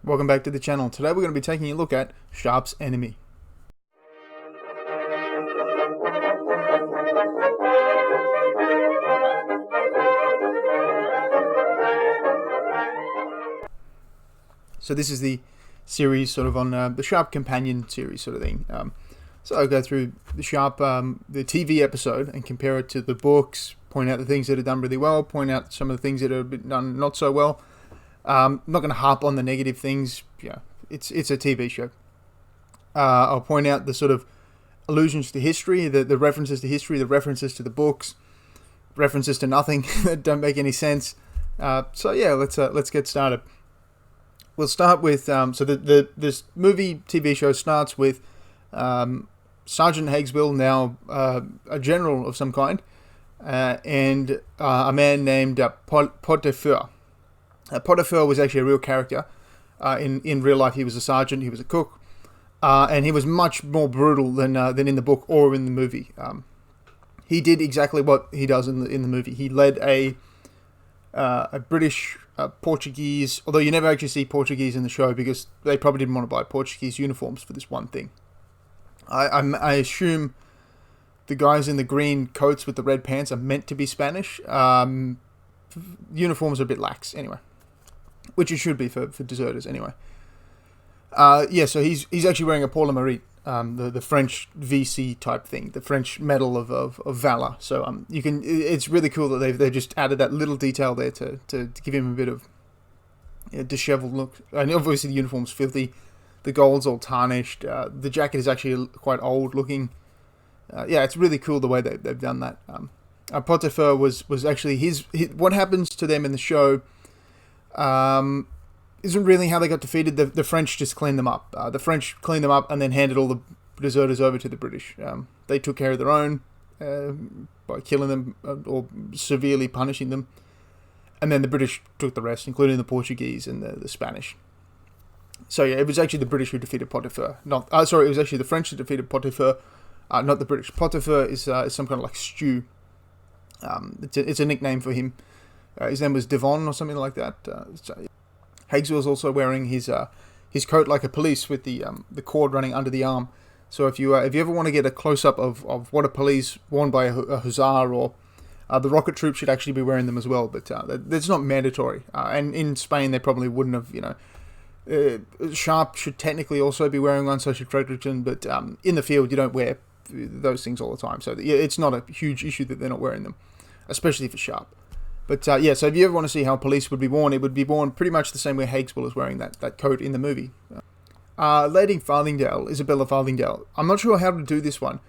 Welcome back to the channel. Today we're going to be taking a look at Sharpe's enemy. So this is the series sort of on the Sharpe companion series sort of thing. So I'll go through the Sharpe, the TV episode and compare it to the books, point out the things that are done really well, point out some of the things that are done not so well. I'm not going to harp on the negative things. Yeah, it's a TV show. I'll point out the sort of allusions to history, the references to history, the references to the books, references to nothing that don't make any sense. So yeah, let's get started. We'll start with this movie TV show starts with Sergeant Hagswell, now a general of some kind, and a man named Potiphar. Potiphar was actually a real character. In real life, he was a sergeant, he was a cook, and he was much more brutal than in the book or in the movie. He did exactly what he does in the movie. He led a British Portuguese, although you never actually see Portuguese in the show because they probably didn't want to buy Portuguese uniforms for this one thing. I assume the guys in the green coats with the red pants are meant to be Spanish. Uniforms are a bit lax anyway, which it should be for deserters anyway. So he's actually wearing a Paul Marie, the French VC type thing, the French Medal of Valor. So you can, it's really cool that they just added that little detail there to give him a bit of disheveled look. And obviously the uniform's filthy, the gold's all tarnished, the jacket is actually quite old looking. It's really cool the way they've done that. Potiphar was actually his what happens to them in the show isn't really how they got defeated. The French just cleaned them up. The French cleaned them up and then handed all the deserters over to the British. They took care of their own by killing them or severely punishing them. And then the British took the rest, including the Portuguese and the Spanish. So yeah, it was actually the British who defeated Potiphar. It was actually the French who defeated Potiphar, not the British. Potiphar is some kind of like stew. It's a nickname for him. His name was Devon or something like that. Hagswell's also wearing his coat like a police with the cord running under the arm. So if you ever want to get a close up of what a police worn by a hussar or the rocket troops should actually be wearing them as well, but that's not mandatory. And in Spain they probably wouldn't have. Sharpe should technically also be wearing one, so should Fredericton, but in the field you don't wear those things all the time. So it's not a huge issue that they're not wearing them, especially for Sharpe. But so if you ever want to see how police would be worn, it would be worn pretty much the same way Hagswell is wearing that coat in the movie. Lady Farthingale, Isabella Farthingale. I'm not sure how to do this one,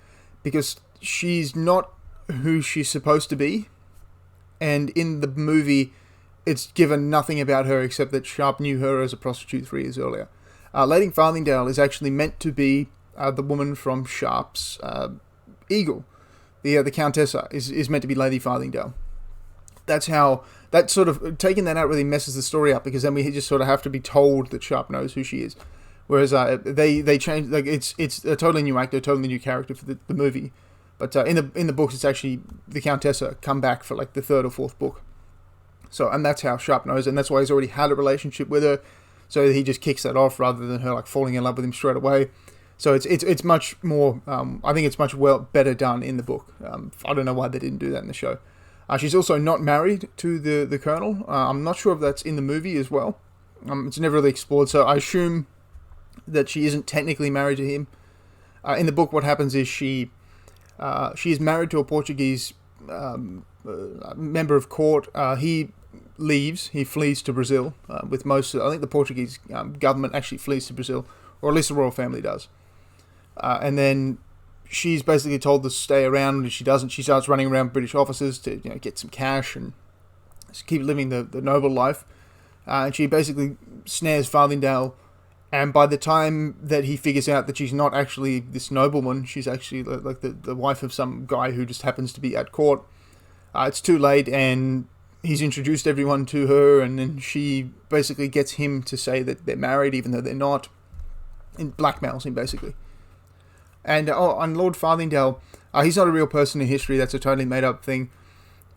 because she's not who she's supposed to be, and in the movie it's given nothing about her except that Sharpe knew her as a prostitute 3 years earlier. Lady Farthingale is actually meant to be the woman from Sharpe's Eagle. The Countessa is meant to be Lady Farthingale. That's how, that sort of, taking that out really messes the story up, because then we just sort of have to be told that Sharpe knows who she is. Whereas they change, like it's a totally new actor, totally new character for the movie. But in the books, it's actually the Countessa come back for like the 3rd or 4th book. So, and that's how Sharpe knows, and that's why he's already had a relationship with her. So he just kicks that off rather than her like falling in love with him straight away. So it's much more. I think it's much better done in the book. I don't know why they didn't do that in the show. She's also not married to the colonel. I'm not sure if that's in the movie as well. It's never really explored. So I assume that she isn't technically married to him. In the book, what happens is she is married to a Portuguese member of court. He leaves. He flees to Brazil with most. I think the Portuguese government actually flees to Brazil, or at least the royal family does. And then she's basically told to stay around, and if she doesn't, she starts running around British offices to get some cash and just keep living the noble life. And she basically snares Farthingale, and by the time that he figures out that she's not actually this nobleman, she's actually like the wife of some guy who just happens to be at court, it's too late, and he's introduced everyone to her, and then she basically gets him to say that they're married even though they're not, and blackmails him basically. And on Lord Farthingale, he's not a real person in history. That's a totally made-up thing.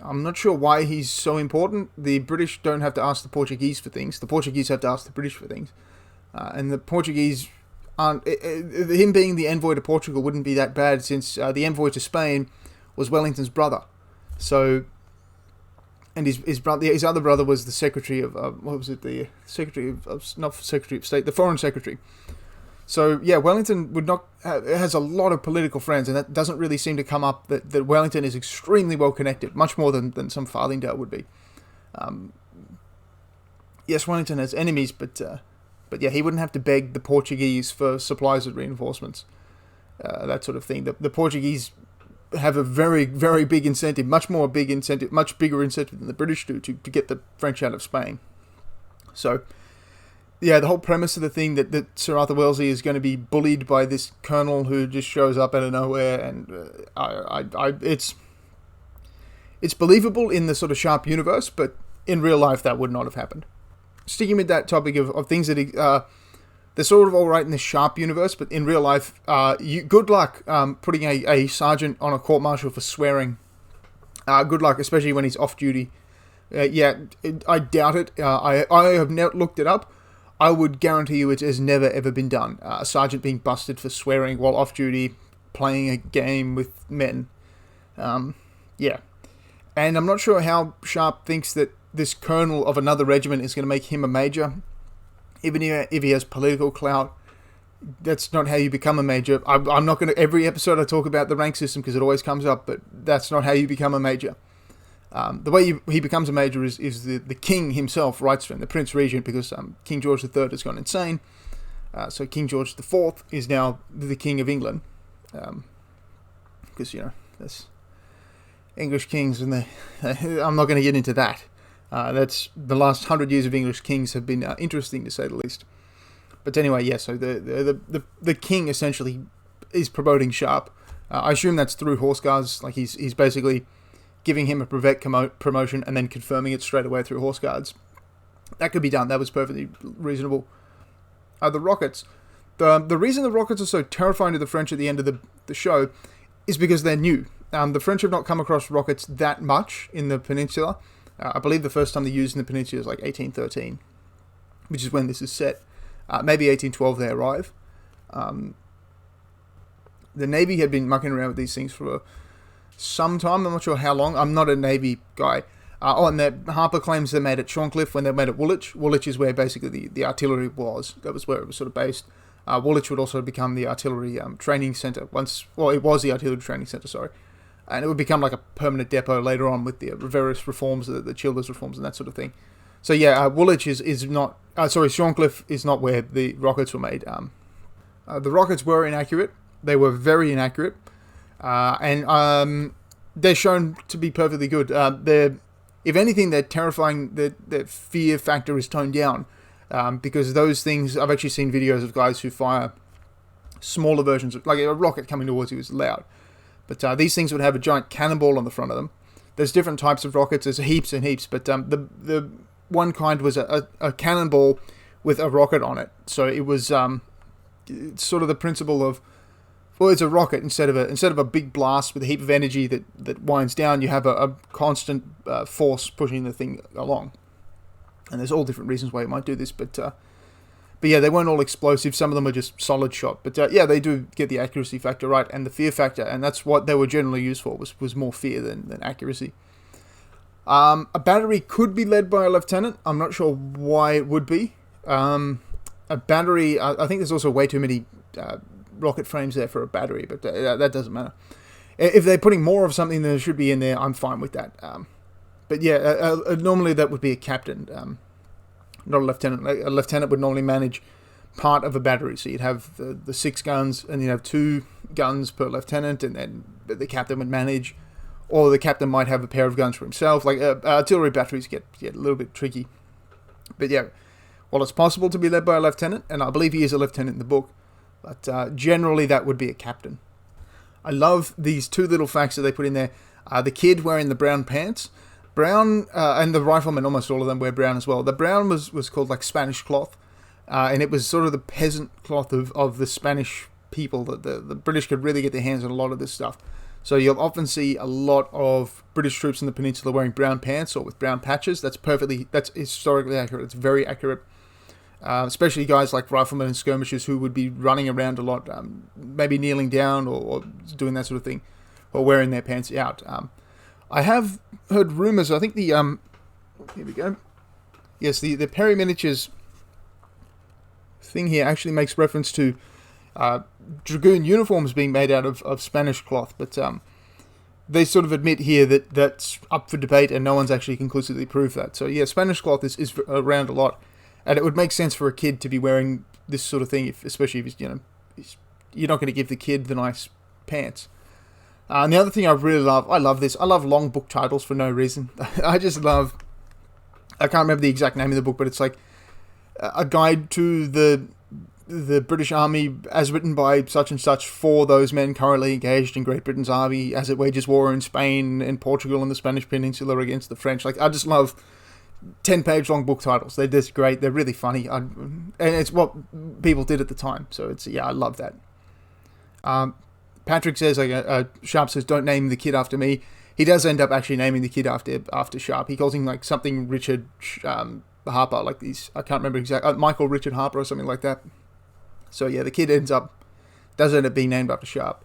I'm not sure why he's so important. The British don't have to ask the Portuguese for things. The Portuguese have to ask the British for things. And the Portuguese aren't... him being the envoy to Portugal wouldn't be that bad, since the envoy to Spain was Wellington's brother. So... And his other brother was the secretary of... what was it? The secretary of... Not secretary of state, the foreign secretary. So, yeah, Wellington has a lot of political friends, and that doesn't really seem to come up, that Wellington is extremely well connected, much more than some Farthingale would be. Yes, Wellington has enemies, but yeah, he wouldn't have to beg the Portuguese for supplies and reinforcements, that sort of thing. The Portuguese have a very, very big incentive, much bigger incentive than the British do to get the French out of Spain. So... yeah, the whole premise of the thing that Sir Arthur Wellesley is going to be bullied by this colonel who just shows up out of nowhere, and it's believable in the sort of Sharpe universe, but in real life that would not have happened. Sticking with that topic of things that they're sort of all right in the Sharpe universe, but in real life, good luck putting a sergeant on a court-martial for swearing. Good luck, especially when he's off duty. Yeah, I doubt it. I have looked it up. I would guarantee you it has never ever been done. A sergeant being busted for swearing while off duty, playing a game with men. Yeah. And I'm not sure how Sharpe thinks that this colonel of another regiment is going to make him a major. Even if he has political clout, that's not how you become a major. I'm not going to... every episode I talk about the rank system because it always comes up, but that's not how you become a major. The way he becomes a major is the king himself writes for him, the Prince Regent, because King George III has gone insane. So King George IV is now the King of England. Because, that's English kings, and I'm not going to get into that. That's the last 100 years of English kings have been interesting, to say the least. But anyway, yeah, so the king essentially is promoting Sharpe. I assume that's through Horse Guards, like he's basically... giving him a brevet promotion and then confirming it straight away through Horse Guards. That could be done. That was perfectly reasonable. The rockets. The reason the rockets are so terrifying to the French at the end of the show is because they're new. The French have not come across rockets that much in the peninsula. I believe the first time they used in the peninsula is like 1813, which is when this is set. Maybe 1812 they arrive. The Navy had been mucking around with these things for some time. I'm not sure how long. I'm not a Navy guy. And Harper claims they made at Shorncliffe when they made at Woolwich. Woolwich is where basically the artillery was. That was where it was sort of based. Woolwich would also become the artillery training centre once. Well, it was the artillery training centre, sorry. And it would become like a permanent depot later on with the various reforms, the Childers reforms and that sort of thing. So yeah, Woolwich is not... Shorncliffe is not where the rockets were made. The rockets were inaccurate. They were very inaccurate. And they're shown to be perfectly good. If anything, they're terrifying. The fear factor is toned down, because those things... I've actually seen videos of guys who fire smaller versions of... like a rocket coming towards you is loud. But these things would have a giant cannonball on the front of them. There's different types of rockets. There's heaps and heaps. But the one kind was a cannonball with a rocket on it. So it was sort of the principle of... well, it's a rocket instead of a big blast with a heap of energy that winds down. You have a constant force pushing the thing along, and there's all different reasons why you might do this. But yeah, they weren't all explosive. Some of them are just solid shot. But yeah, they do get the accuracy factor right and the fear factor, and that's what they were generally used for. Was more fear than accuracy. A battery could be led by a lieutenant. I'm not sure why it would be. A battery. I think there's also way too many. Rocket frames there for a battery, but that doesn't matter. If they're putting more of something than there should be in there, I'm fine with that. But yeah, normally that would be a captain, not a lieutenant. A lieutenant would normally manage part of a battery, so you'd have the 6 guns, and you'd have 2 guns per lieutenant, and then the captain would manage, or the captain might have a pair of guns for himself. Like artillery batteries get a little bit tricky. But yeah, well, it's possible to be led by a lieutenant, and I believe he is a lieutenant in the book. But generally, that would be a captain. I love these 2 little facts that they put in there. The kid wearing the brown pants. Brown, and the riflemen, almost all of them wear brown as well. The brown was called like Spanish cloth. And it was sort of the peasant cloth of the Spanish people. That the British could really get their hands on a lot of this stuff. So you'll often see a lot of British troops in the peninsula wearing brown pants or with brown patches. That's historically accurate. It's very accurate. especially guys like riflemen and skirmishers who would be running around a lot, maybe kneeling down or doing that sort of thing, or wearing their pants out. I have heard rumours, I think here we go. Yes, the Perry Miniatures thing here actually makes reference to dragoon uniforms being made out of Spanish cloth, but they sort of admit here that that's up for debate and no one's actually conclusively proved that. So yeah, Spanish cloth is around a lot, and it would make sense for a kid to be wearing this sort of thing, especially if you're not going to give the kid the nice pants. And the other thing I really love, I love long book titles for no reason. I can't remember the exact name of the book, but it's like a guide to the British Army as written by such and such for those men currently engaged in Great Britain's army as it wages war in Spain and Portugal and the Spanish Peninsula against the French. Like, I just love 10-page long book titles. They're just great. They're really funny. And it's what people did at the time. So I love that. Patrick says, Sharpe says, don't name the kid after me. He does end up actually naming the kid after Sharpe. He calls him like something Richard Harper, like these, I can't remember exactly, Michael Richard Harper or something like that. So yeah, the kid does end up being named after Sharpe.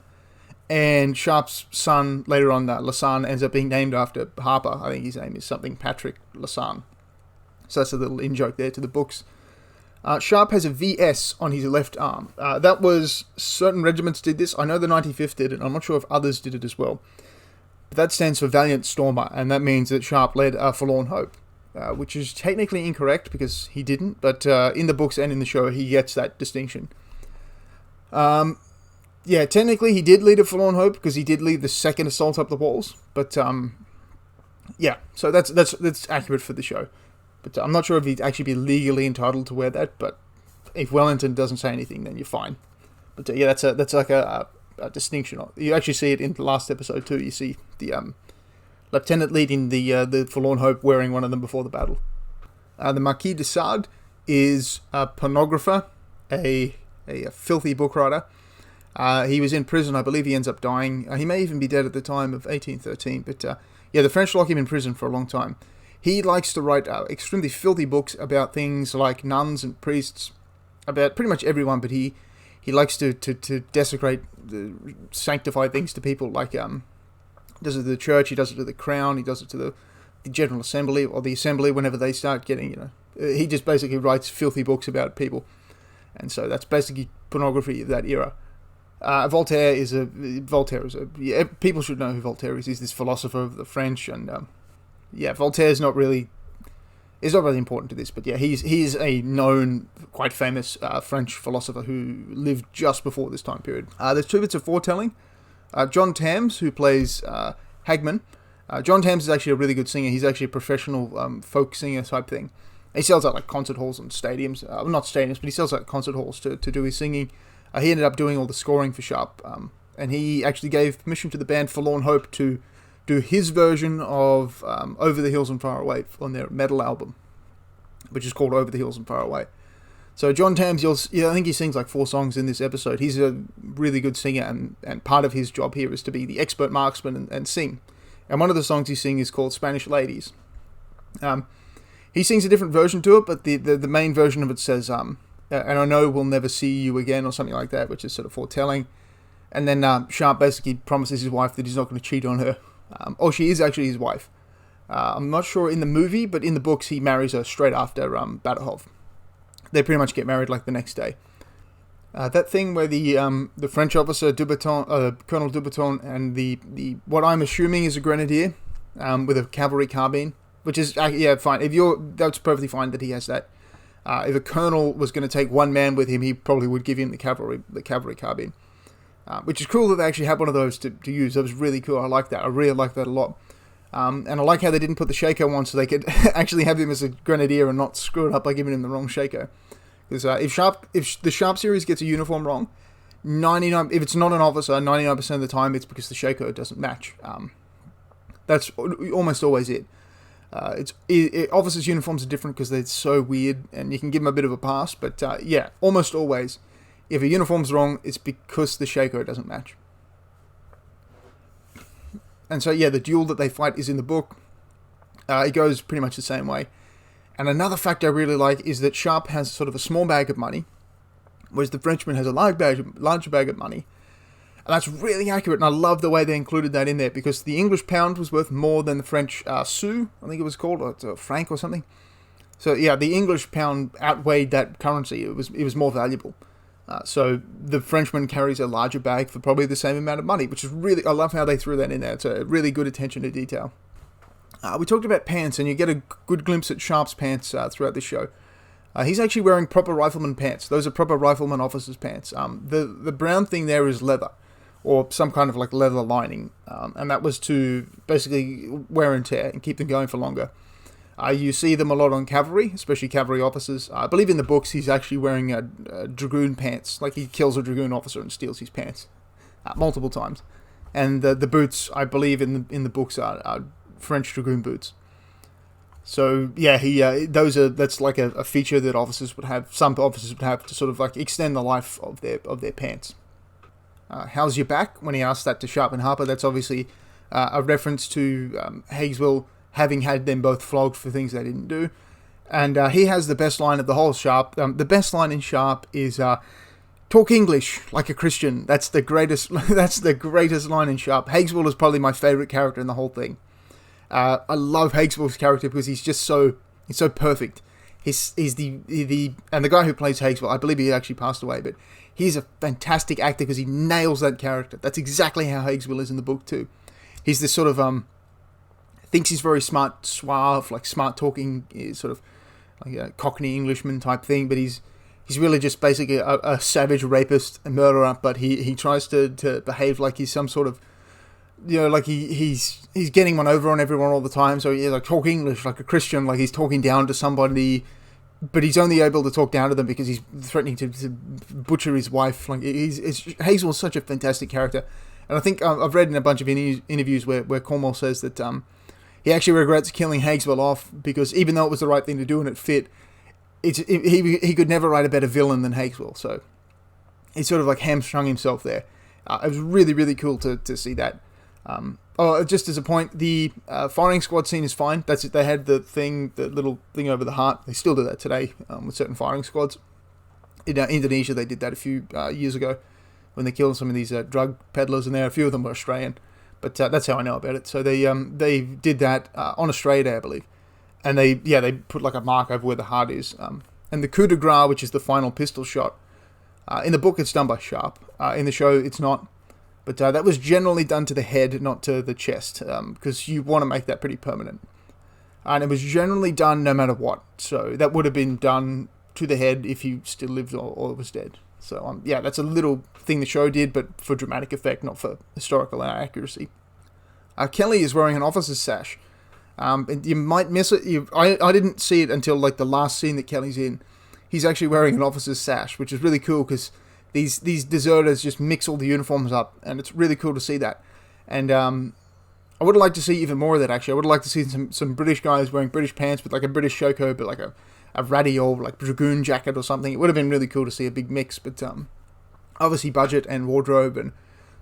And Sharpe's son, later on, Lassane, ends up being named after Harper. I think his name is something Patrick Lassane. So that's a little in-joke there to the books. Sharpe has a VS on his left arm. That was, certain regiments did this. I know the 95th did it. I'm not sure if others did it as well. But that stands for Valiant Stormer, and that means that Sharpe led a Forlorn Hope, which is technically incorrect because he didn't, but in the books and in the show, he gets that distinction. Yeah, technically he did lead a Forlorn Hope because he did lead the second assault up the walls, but yeah, so that's accurate for the show. But I'm not sure if he'd actually be legally entitled to wear that, but if Wellington doesn't say anything, then you're fine. But yeah, that's like a distinction. You actually see it in the last episode too. You see the lieutenant leading the Forlorn Hope wearing one of them before the battle. The Marquis De Sade is a pornographer, a filthy book writer. He was in prison. I believe he ends up dying. He may even be dead at the time of 1813. But yeah, the French lock him in prison for a long time. He likes to write extremely filthy books about things like nuns and priests, about pretty much everyone, but he likes to desecrate the sanctified things to people, like does it to the church, he does it to the crown, he does it to the General Assembly, or the Assembly whenever they start getting, he just basically writes filthy books about people. And so that's basically pornography of that era. Voltaire is people should know who Voltaire is. He's this philosopher of the French, and yeah, Voltaire's not really important to this, but yeah, he's a known, quite famous French philosopher who lived just before this time period. There's two bits of foretelling. John Tams, who plays Hagman. John Tams is actually a really good singer. He's actually a professional folk singer type thing. He sells out like concert halls and stadiums. Not stadiums, but he sells out concert halls to do his singing. He ended up doing all the scoring for Sharpe, and he actually gave permission to the band Forlorn Hope to do his version of Over the Hills and Far Away on their metal album, which is called Over the Hills and Far Away. So John Tams, I think he sings like 4 songs in this episode. He's a really good singer, and part of his job here is to be the expert marksman and sing. And one of the songs he sings is called Spanish Ladies. He sings a different version to it, but the main version of it says, and I know we'll never see you again, or something like that, which is sort of foretelling. And then Sharpe basically promises his wife that he's not going to cheat on her. She is actually his wife. I'm not sure in the movie, but in the books he marries her straight after Badahov. They pretty much get married like the next day. That thing where the French officer Colonel Dubaton, and the what I'm assuming is a grenadier with a cavalry carbine, which is fine. That's perfectly fine that he has that. If a colonel was going to take one man with him, he probably would give him the cavalry carbine. Which is cool that they actually had one of those to use. That was really cool. I like that. I really like that a lot. And I like how they didn't put the Shako on so they could actually have him as a grenadier and not screw it up by giving him the wrong Shako. Because if the Sharpe series gets a uniform wrong, if it's not an officer, 99% of the time it's because the Shako doesn't match. That's almost always it. Officers' uniforms are different because they're so weird, and you can give them a bit of a pass. But yeah, almost always, if a uniform's wrong, it's because the Shako doesn't match. And so, yeah, the duel that they fight is in the book. It goes pretty much the same way. And another fact I really like is that Sharpe has sort of a small bag of money, whereas the Frenchman has a large bag of money. And that's really accurate, and I love the way they included that in there, because the English pound was worth more than the French sou, I think it was called, or franc or something. So yeah, the English pound outweighed that currency. It was more valuable. So the Frenchman carries a larger bag for probably the same amount of money, which is really, I love how they threw that in there. It's a really good attention to detail. We talked about pants, and you get a good glimpse at Sharpe's pants throughout the show. He's actually wearing proper rifleman pants. Those are proper rifleman officers' pants. The brown thing there is leather, or some kind of like leather lining, and that was to basically wear and tear and keep them going for longer. You see them a lot on cavalry, especially cavalry officers. I believe in the books he's actually wearing a dragoon pants, like he kills a dragoon officer and steals his pants multiple times. And the boots, I believe in the books, are French dragoon boots. So yeah, that's like a feature that officers would have. Some officers would have to sort of like extend the life of their pants. How's your back? When he asked that to Sharpe and Harper, that's obviously a reference to Hageswell having had them both flogged for things they didn't do. And he has the best line of the whole Sharpe. The best line in Sharpe is "Talk English like a Christian." That's the greatest. That's the greatest line in Sharpe. Hageswell is probably my favorite character in the whole thing. I love Hageswell's character because he's so perfect. He's the and the guy who plays Hageswell, I believe he actually passed away, but he's a fantastic actor because he nails that character. That's exactly how Hageswell is in the book too. He's this sort of thinks he's very smart, suave, like smart talking, sort of like a Cockney Englishman type thing, but he's really just basically a savage rapist, a murderer, but he tries to behave like he's some sort of, like he's getting one over on everyone all the time. So like talk English like a Christian, like he's talking down to somebody, but he's only able to talk down to them because he's threatening to butcher his wife. Like Hageswell's such a fantastic character, and I think I've read in a bunch of interviews where Cornwell says that he actually regrets killing Hageswell off because even though it was the right thing to do and it fit, he could never write a better villain than Hageswell. So he sort of like hamstrung himself there. It was really, really cool to see that. Just as a point, the firing squad scene is fine. That's it. They had the little thing over the heart. They still do that today with certain firing squads. In Indonesia, they did that a few years ago when they killed some of these drug peddlers in there. A few of them were Australian, but that's how I know about it. So they did that on Australia Day, I believe, and they put like a mark over where the heart is. And the coup de grace, which is the final pistol shot, in the book it's done by Sharpe. In the show, it's not. But that was generally done to the head, not to the chest, because you want to make that pretty permanent. And it was generally done no matter what. So that would have been done to the head if you still lived or was dead. So that's a little thing the show did, but for dramatic effect, not for historical accuracy. Kelly is wearing an officer's sash. And you might miss it. I didn't see it until like the last scene that Kelly's in. He's actually wearing an officer's sash, which is really cool because these deserters just mix all the uniforms up, and it's really cool to see that. And I would like to see even more of that, actually. I would like to see some British guys wearing British pants with like a British shoko, but like a ratty old like dragoon jacket or something. It would have been really cool to see a big mix, but obviously budget and wardrobe and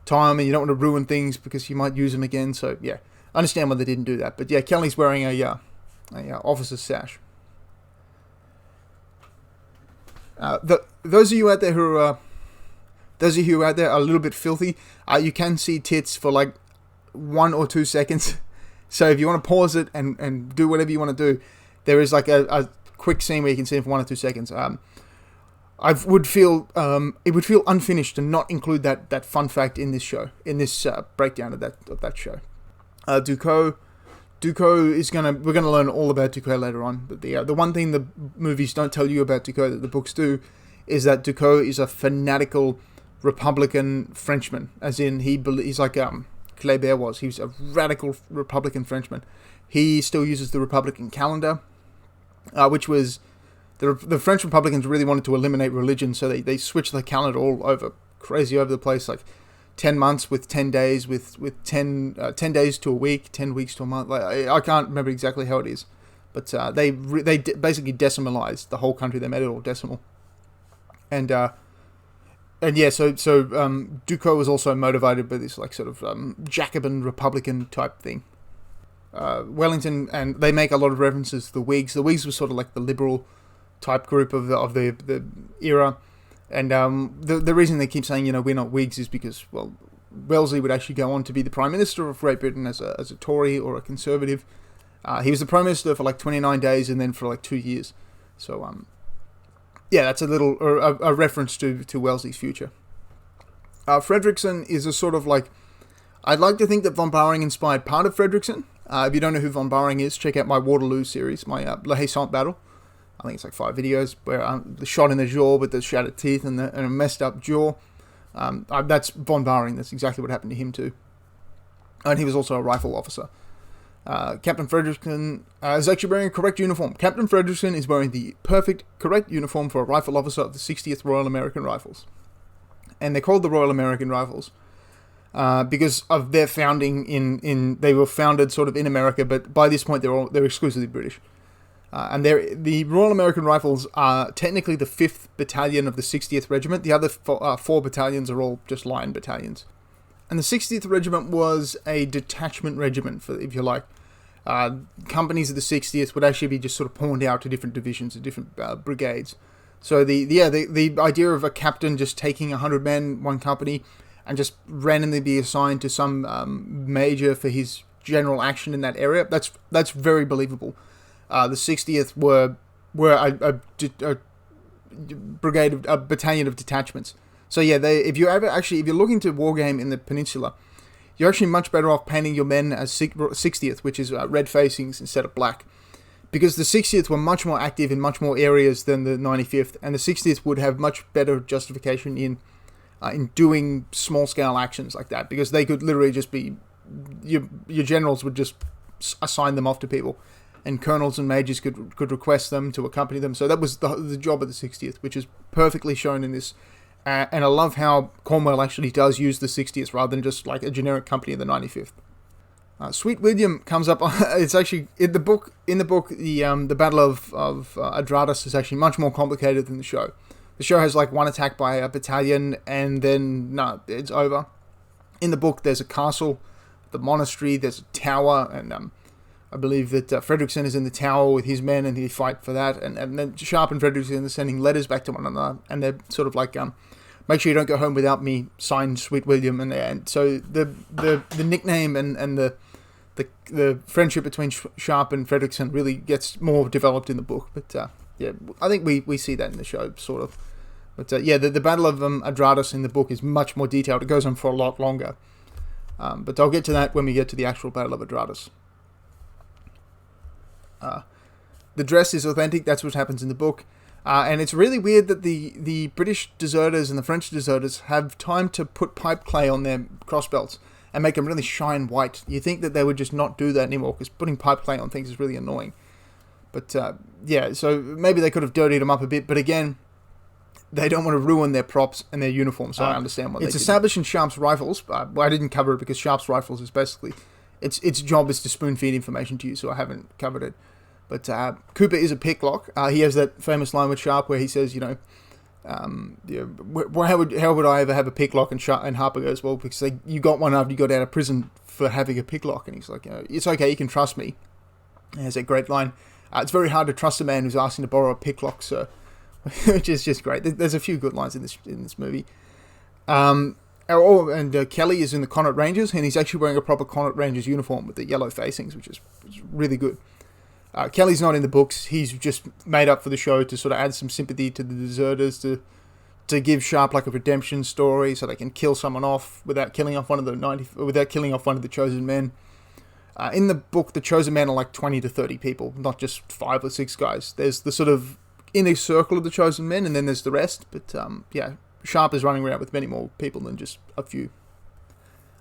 time, and you don't want to ruin things because you might use them again. So yeah, I understand why they didn't do that. But yeah, Kelly's wearing a officer's sash. Those of you out there who are a little bit filthy, you can see tits for like 1 or 2 seconds. So if you want to pause it and do whatever you want to do, there is like a quick scene where you can see it for 1 or 2 seconds. It would feel unfinished to not include that fun fact in this show, in this breakdown of that show. Ducos is we're gonna learn all about Ducos later on. But the one thing the movies don't tell you about Ducos that the books do is that Ducos is a fanatical Republican Frenchman, as in he's like Kléber was. He was a radical Republican Frenchman. He still uses the Republican calendar, which was the French Republicans really wanted to eliminate religion, so they switched the calendar all over, crazy over the place, like 10 months with 10 days, with 10 days to a week, 10 weeks to a month. Like, I can't remember exactly how it is, but they basically decimalized the whole country. They made it all decimal. And Ducos was also motivated by this like sort of Jacobin Republican type thing. Wellington, and they make a lot of references to the Whigs. The Whigs were sort of like the liberal type group of the era, and the reason they keep saying, we're not Whigs is because, well, Wellesley would actually go on to be the Prime Minister of Great Britain as a Tory or a Conservative. He was the Prime Minister for like 29 days and then for like 2 years. So, that's a reference to Wellesley's future. Fredrickson is a sort of like, I'd like to think that von Bowering inspired part of Fredrickson. If you don't know who von Bowering is, check out my Waterloo series, my La Haye-Sainte battle. I think it's like 5 videos where the shot in the jaw with the shattered teeth and a messed up jaw. That's von Bowering. That's exactly what happened to him too. And he was also a rifle officer. Captain Fredrickson is actually wearing a correct uniform. Captain Fredrickson is wearing the perfect, correct uniform for a rifle officer of the 60th Royal American Rifles. And they're called the Royal American Rifles because of their founding they were founded sort of in America, but by this point they're exclusively British. And the Royal American Rifles are technically the 5th Battalion of the 60th Regiment. The other 4 battalions are all just line battalions. And the 60th Regiment was a detachment regiment, if you like. Companies of the 60th would actually be just sort of pawned out to different divisions and different brigades. So the idea of a captain just taking 100 men, one company, and just randomly be assigned to some major for his general action in that area, that's very believable. The 60th were a brigade, a battalion of detachments. So yeah, if you're looking to wargame in the peninsula, you're actually much better off painting your men as 60th, which is red facings instead of black. Because the 60th were much more active in much more areas than the 95th, and the 60th would have much better justification in doing small-scale actions like that, because they could literally just be... Your generals would just assign them off to people, and colonels and majors could request them to accompany them. So that was the job of the 60th, which is perfectly shown in this. And I love how Cornwell actually does use the 60th rather than just like a generic company of the 95th. Sweet William comes up. It's actually in the book. The Battle of Adrastus is actually much more complicated than the show. The show has like one attack by a battalion, and then it's over. In the book, there's a castle, the monastery, there's a tower, and I believe that Fredrickson is in the tower with his men, and they fight for that. And then Sharpe and Fredrickson are sending letters back to one another, and they're sort of like, make sure you don't go home without me, signed Sweet William. And so the nickname and the friendship between Sharpe and Fredrickson really gets more developed in the book. But I think we see that in the show, sort of. But the Battle of Adrastus in the book is much more detailed. It goes on for a lot longer. But I'll get to that when we get to the actual Battle of Adrastus. The dress is authentic. That's what happens in the book. And it's really weird that the British deserters and the French deserters have time to put pipe clay on their crossbelts and make them really shine white. You think that they would just not do that anymore, because putting pipe clay on things is really annoying. But so maybe they could have dirtied them up a bit. But again, they don't want to ruin their props and their uniforms, so I understand why they did. It's established in Sharpe's rifles. I didn't cover it because Sharpe's rifles is basically... Its job is to spoon-feed information to you, so I haven't covered it. But Cooper is a picklock. He has that famous line with Sharpe where he says, how would I ever have a picklock? And Harper goes, well, because you got one after you got out of prison for having a picklock. And he's like, it's okay, you can trust me. And he has that great line. It's very hard to trust a man who's asking to borrow a picklock, sir. Which is just great. There's a few good lines in this movie. Kelly is in the Connaught Rangers, and he's actually wearing a proper Connaught Rangers uniform with the yellow facings, which is really good. Kelly's not in the books. He's just made up for the show to sort of add some sympathy to the deserters, to give Sharpe like a redemption story, so they can kill someone off without killing off one of the chosen men. In the book, the chosen men are like 20 to 30 people, not just 5 or 6 guys. There's the sort of inner circle of the chosen men, and then there's the rest. But Sharpe is running around with many more people than just a few.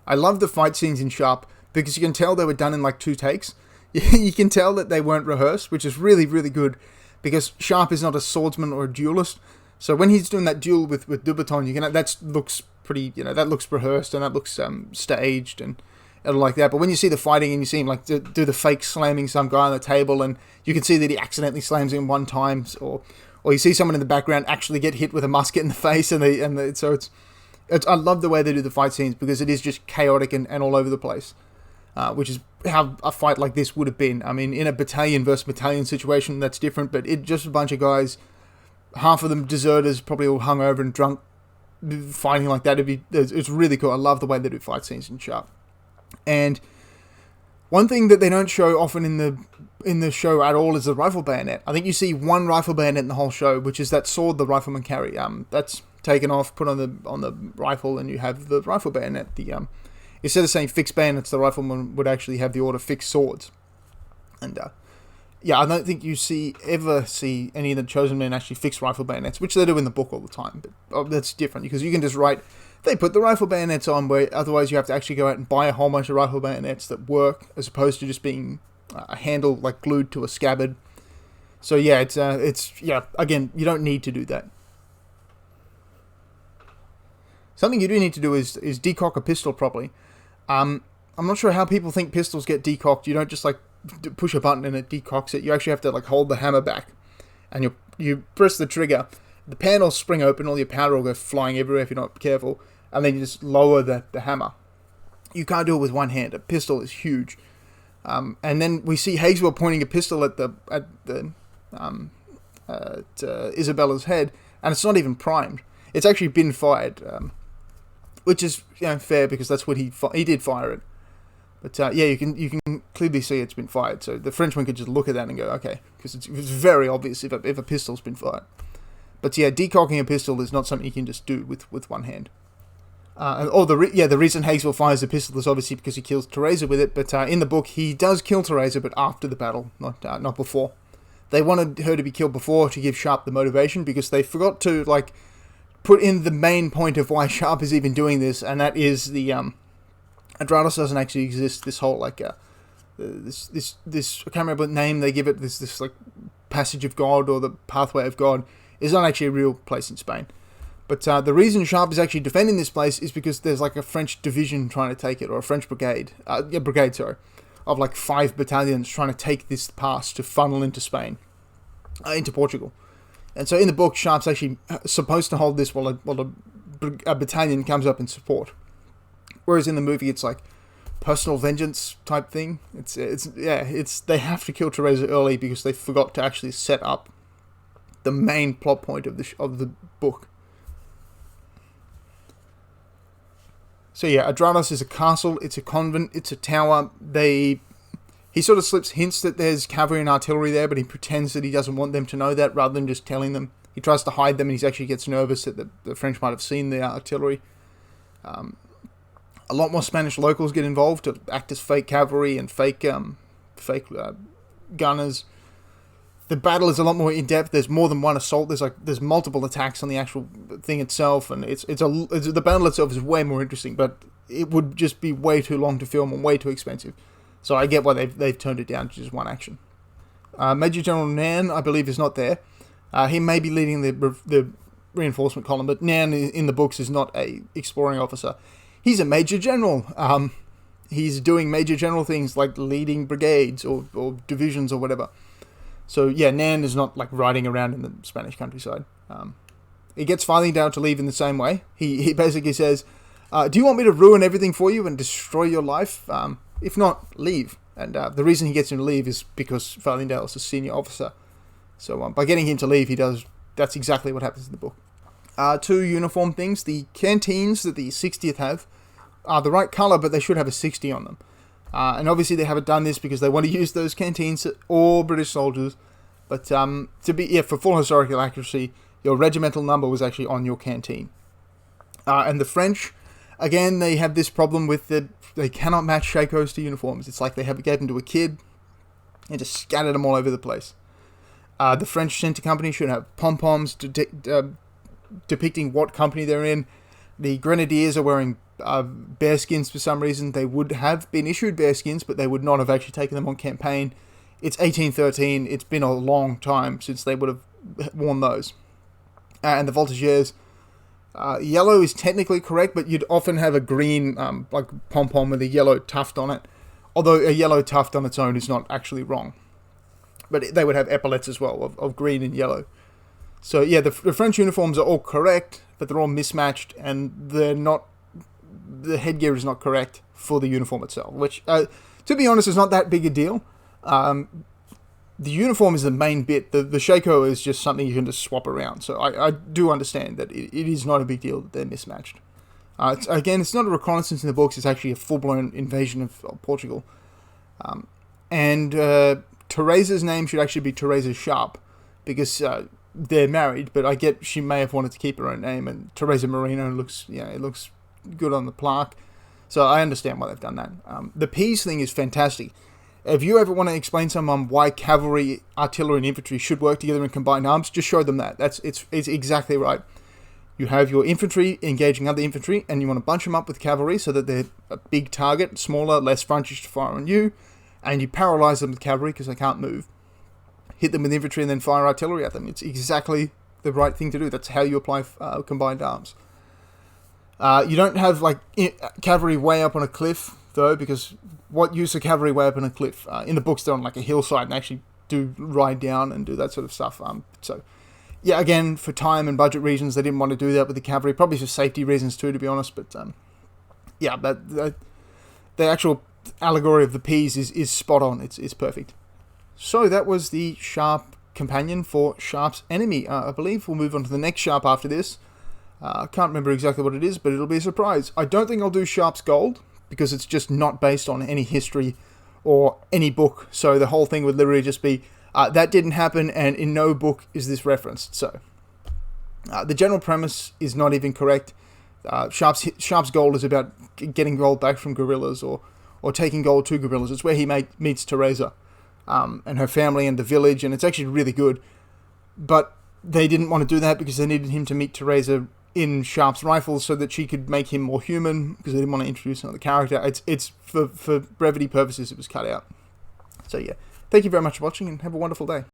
I love the fight scenes in Sharpe because you can tell they were done in like 2 takes. You can tell that they weren't rehearsed, which is really, really good, because Sharpe is not a swordsman or a duelist. So when he's doing that duel with Dubaton, that looks pretty, that looks rehearsed and that looks staged and like that. But when you see the fighting and you see him like do the fake slamming some guy on the table, and you can see that he accidentally slams him one time, or you see someone in the background actually get hit with a musket in the face, so it's I love the way they do the fight scenes, because it is just chaotic and all over the place. which is how a fight like this would have been. I mean, in a battalion versus battalion situation, that's different, but it just a bunch of guys, half of them deserters, probably all hungover and drunk, fighting like that. It's really cool. I love the way they do fight scenes in Sharpe. And one thing that they don't show often in the show at all is the rifle bayonet. I think you see one rifle bayonet in the whole show, which is that sword the riflemen carry. That's taken off, put on the rifle, and you have the rifle bayonet. Instead of saying fixed bayonets, the rifleman would actually have the order fixed swords. And I don't think you ever see any of the chosen men actually fix rifle bayonets, which they do in the book all the time. But that's different because you can just write, they put the rifle bayonets on, where otherwise you have to actually go out and buy a whole bunch of rifle bayonets that work, as opposed to just being a handle like glued to a scabbard. So yeah, it's again, you don't need to do that. Something you do need to do is decock a pistol properly. I'm not sure how people think pistols get decocked. You don't just like push a button and it decocks it. You actually have to like hold the hammer back, and you press the trigger. The pan will spring open, all your powder will go flying everywhere if you're not careful, and then you just lower the hammer. You can't do it with one hand. A pistol is huge. And then we see Hagswell pointing a pistol at Isabella's head, and it's not even primed. It's actually been fired, which is fair because that's what he did fire it. But you can clearly see it's been fired. So the Frenchman could just look at that and go, okay, because it's very obvious if a pistol's been fired. But yeah, decocking a pistol is not something you can just do with one hand. The reason Hagswell fires the pistol is obviously because he kills Teresa with it. But in the book, he does kill Teresa, but after the battle, not before. They wanted her to be killed before to give Sharpe the motivation, because they forgot to put in the main point of why Sharpe is even doing this, and that is the Adrastos doesn't actually exist. This whole this I can't remember what name they give it. This passage of God or the pathway of God is not actually a real place in Spain. But the reason Sharpe is actually defending this place is because there's a French division trying to take it, or a French brigade, of 5 battalions trying to take this pass to funnel into Spain, into Portugal. And so in the book, Sharpe's actually supposed to hold this while a battalion comes up in support. Whereas in the movie, it's personal vengeance type thing. They have to kill Teresa early because they forgot to actually set up the main plot point of the book. So yeah, Adrastos is a castle, it's a convent, it's a tower. He sort of slips hints that there's cavalry and artillery there, but he pretends that he doesn't want them to know that, rather than just telling them. He tries to hide them, and he actually gets nervous that the French might have seen the artillery. A lot more Spanish locals get involved to act as fake cavalry and fake gunners. The battle is a lot more in depth. There's more than one assault. There's multiple attacks on the actual thing itself, and the battle itself is way more interesting. But it would just be way too long to film and way too expensive. So I get why they've turned it down to just one action. Major General Nan, I believe, is not there. He may be leading the reinforcement column, but Nan in the books is not a exploring officer. He's a major general. He's doing major general things like leading brigades or divisions or whatever. So yeah, Nan is not riding around in the Spanish countryside. He gets Farthingdale to leave in the same way. He basically says, do you want me to ruin everything for you and destroy your life? If not, leave. And the reason he gets him to leave is because Farthingdale is a senior officer. So by getting him to leave, that's exactly what happens in the book. 2 uniform things. The canteens that the 60th have are the right colour, but they should have a 60 on them. And obviously they haven't done this because they want to use those canteens to all British soldiers. But for full historical accuracy, your regimental number was actually on your canteen. And the French, again, they have this problem with they cannot match shakos to uniforms. It's like they gave them to a kid and just scattered them all over the place. The French centre company should have pom-poms depicting what company they're in. The Grenadiers are wearing bearskins for some reason. They would have been issued bearskins, but they would not have actually taken them on campaign. It's 1813. It's been a long time since they would have worn those. And the voltigeurs, yellow is technically correct, but you'd often have a green pom-pom with a yellow tuft on it. Although a yellow tuft on its own is not actually wrong. But they would have epaulets as well of green and yellow. So yeah, the French uniforms are all correct, but they're all mismatched, and the headgear is not correct for the uniform itself, which, to be honest, is not that big a deal. The uniform is the main bit. The Shako is just something you can just swap around. So I do understand that it is not a big deal that they're mismatched. It's not a reconnaissance in the books. It's actually a full-blown invasion of Portugal. And Teresa's name should actually be Teresa Sharpe, because they're married, but I get she may have wanted to keep her own name, and Teresa Marino it looks good on the plaque. So I understand why they've done that. The P's thing is fantastic. If you ever want to explain to someone why cavalry, artillery, and infantry should work together in combined arms, just show them that. It's exactly right. You have your infantry engaging other infantry, and you want to bunch them up with cavalry so that they're a big target, smaller, less frontage to fire on you, and you paralyze them with cavalry because they can't move. Hit them with infantry and then fire artillery at them. It's exactly the right thing to do. That's how you apply combined arms. You don't have cavalry way up on a cliff, though, because what use of cavalry way up on a cliff? In the books, they're on a hillside and actually do ride down and do that sort of stuff. So, yeah, again, for time and budget reasons, they didn't want to do that with the cavalry. Probably for safety reasons too, to be honest. But the actual allegory of the P's is spot on. It's perfect. So that was the Sharpe companion for Sharpe's enemy. I believe we'll move on to the next Sharpe after this. I can't remember exactly what it is, but it'll be a surprise. I don't think I'll do Sharpe's Gold, because it's just not based on any history or any book. So the whole thing would literally just be, that didn't happen, and in no book is this referenced. So the general premise is not even correct. Sharpe's Gold is about getting gold back from guerrillas, or taking gold to guerrillas. It's where he meets Teresa and her family and the village, and it's actually really good. But they didn't want to do that because they needed him to meet Teresa in Sharpe's rifles so that she could make him more human, because they didn't want to introduce another character. It's for brevity purposes, it was cut out. So yeah, thank you very much for watching, and have a wonderful day.